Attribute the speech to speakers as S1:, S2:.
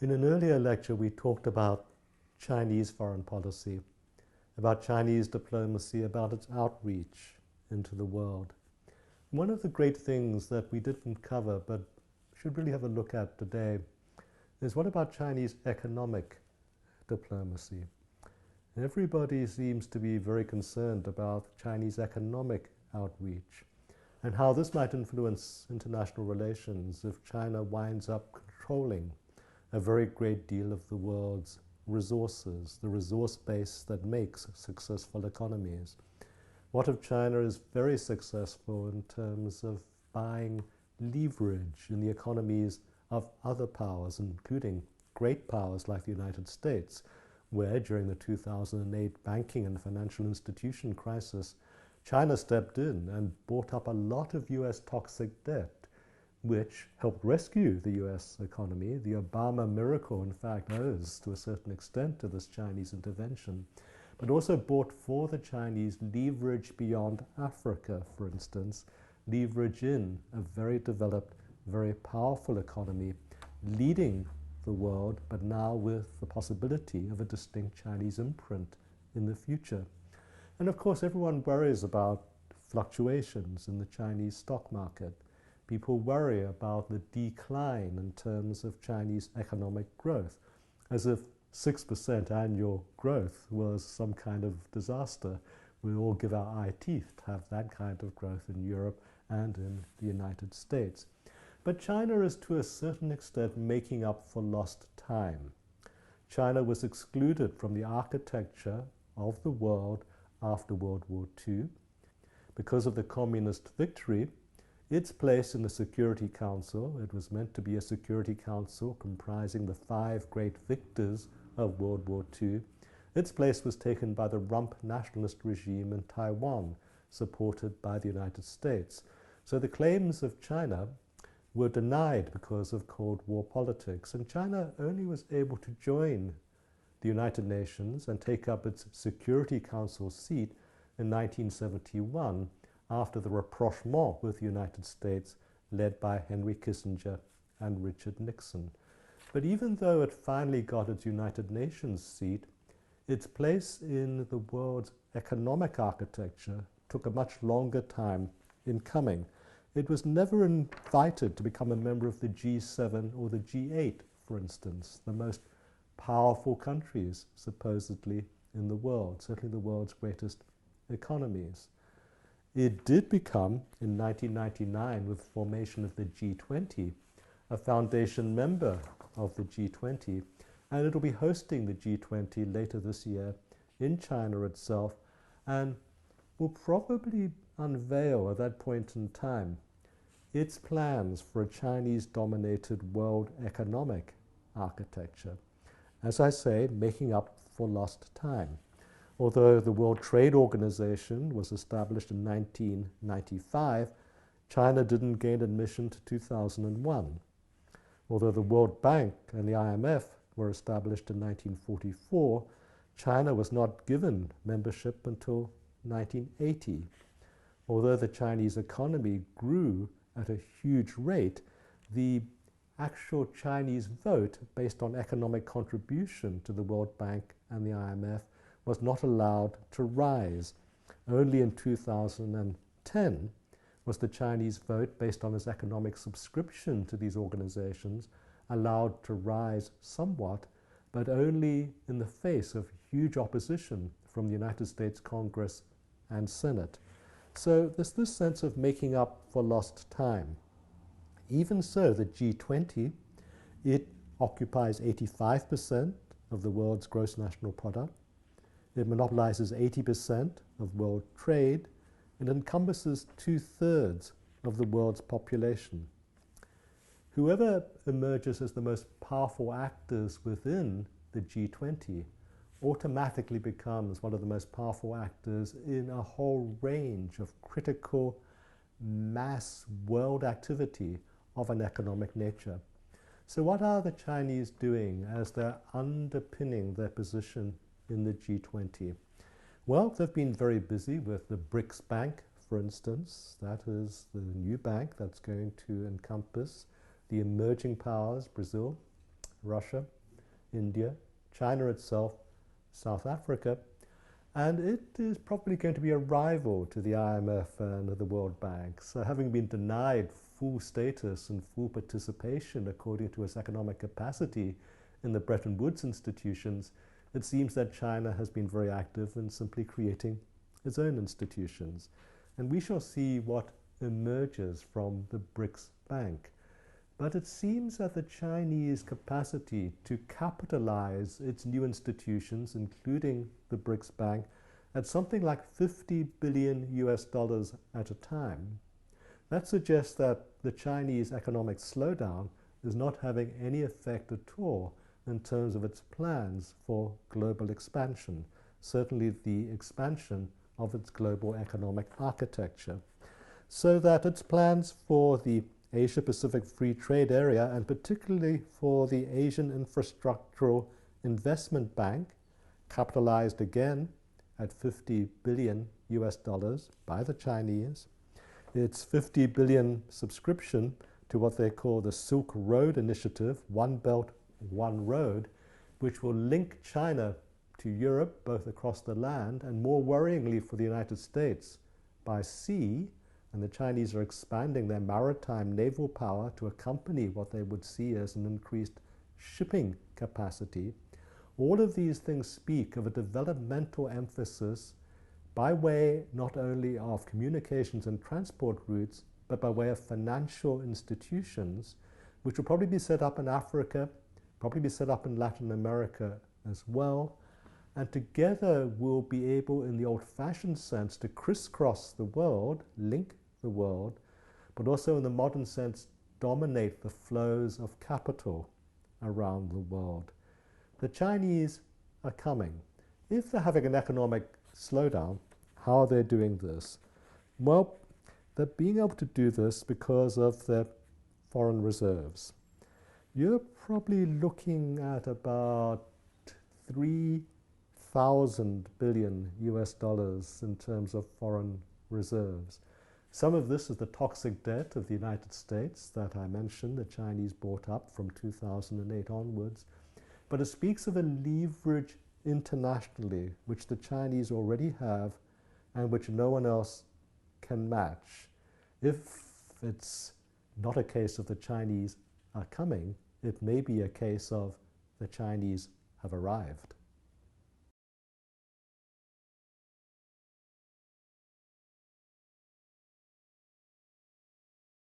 S1: In an earlier lecture, we talked about Chinese foreign policy, about Chinese diplomacy, about its outreach into the world. One of the great things that we didn't cover but should really have a look at today is what about Chinese economic diplomacy? Everybody seems to be very concerned about Chinese economic outreach and how this might influence international relations if China winds up controlling a very great deal of the world's resources, the resource base that makes successful economies. What if China is very successful in terms of buying leverage in the economies of other powers, including great powers like the United States, where during the 2008 banking and financial institution crisis, China stepped in and bought up a lot of US toxic debt, which helped rescue the US economy. The Obama miracle, in fact, owes to a certain extent to this Chinese intervention, but also bought for the Chinese leverage beyond Africa, for instance, leverage in a very developed, very powerful economy, leading the world, but now with the possibility of a distinct Chinese imprint in the future. And of course, everyone worries about fluctuations in the Chinese stock market. People worry about the decline in terms of Chinese economic growth, as if 6% annual growth was some kind of disaster. We all give our eye teeth to have that kind of growth in Europe and in the United States. But China is to a certain extent making up for lost time. China was excluded from the architecture of the world after World War II. Because of the communist victory, its place in the Security Council, it was meant to be a Security Council comprising the 5 great victors of World War II, its place was taken by the rump nationalist regime in Taiwan, supported by the United States. So the claims of China were denied because of Cold War politics, and China only was able to join the United Nations and take up its Security Council seat in 1971 after the rapprochement with the United States led by Henry Kissinger and Richard Nixon. But even though it finally got its United Nations seat, its place in the world's economic architecture took a much longer time in coming. It was never invited to become a member of the G7 or the G8, for instance, the most powerful countries, supposedly, in the world, certainly the world's greatest economies. It did become, in 1999, with the formation of the G20, a foundation member of the G20, and it'll be hosting the G20 later this year in China itself, and will probably unveil at that point in time its plans for a Chinese-dominated world economic architecture. As I say, making up for lost time. Although the World Trade Organization was established in 1995, China didn't gain admission to 2001. Although the World Bank and the IMF were established in 1944, China was not given membership until 1980. Although the Chinese economy grew at a huge rate, the actual Chinese vote based on economic contribution to the World Bank and the IMF was not allowed to rise. Only in 2010 was the Chinese vote based on its economic subscription to these organizations allowed to rise somewhat, but only in the face of huge opposition from the United States Congress and Senate. So there's this sense of making up for lost time. Even so, the G20, it occupies 85% of the world's gross national product. It monopolizes 80% of world trade and encompasses 2/3 of the world's population. Whoever emerges as the most powerful actors within the G20 automatically becomes one of the most powerful actors in a whole range of critical mass world activity of an economic nature. So what are the Chinese doing as they're underpinning their position in the G20? Well, they've been very busy with the BRICS Bank, for instance. That is the new bank that's going to encompass the emerging powers, Brazil, Russia, India, China itself, South Africa, and it is probably going to be a rival to the IMF and the World Bank. So having been denied full status and full participation according to its economic capacity in the Bretton Woods institutions, it seems that China has been very active in simply creating its own institutions. And we shall see what emerges from the BRICS Bank. But it seems that the Chinese capacity to capitalize its new institutions, including the BRICS Bank, at something like 50 billion US dollars at a time. That suggests that the Chinese economic slowdown is not having any effect at all in terms of its plans for global expansion, certainly the expansion of its global economic architecture. So that its plans for the Asia-Pacific Free Trade Area, and particularly for the Asian Infrastructural Investment Bank, capitalized again at 50 billion US dollars by the Chinese. Its 50 billion subscription to what they call the Silk Road Initiative, One Belt, One Road, which will link China to Europe, both across the land, and more worryingly for the United States, by sea. And the Chinese are expanding their maritime naval power to accompany what they would see as an increased shipping capacity. All of these things speak of a developmental emphasis by way not only of communications and transport routes, but by way of financial institutions, which will probably be set up in Africa, probably be set up in Latin America as well. And together we'll be able, in the old-fashioned sense, to crisscross the world, link the world, but also in the modern sense, dominate the flows of capital around the world. The Chinese are coming. If they're having an economic slowdown, how are they doing this? Well, they're being able to do this because of their foreign reserves. You're probably looking at about 3,000 billion US dollars in terms of foreign reserves. Some of this is the toxic debt of the United States that I mentioned, the Chinese bought up from 2008 onwards. But it speaks of a leverage internationally, which the Chinese already have and which no one else can match. If it's not a case of the Chinese are coming, it may be a case of the Chinese have arrived.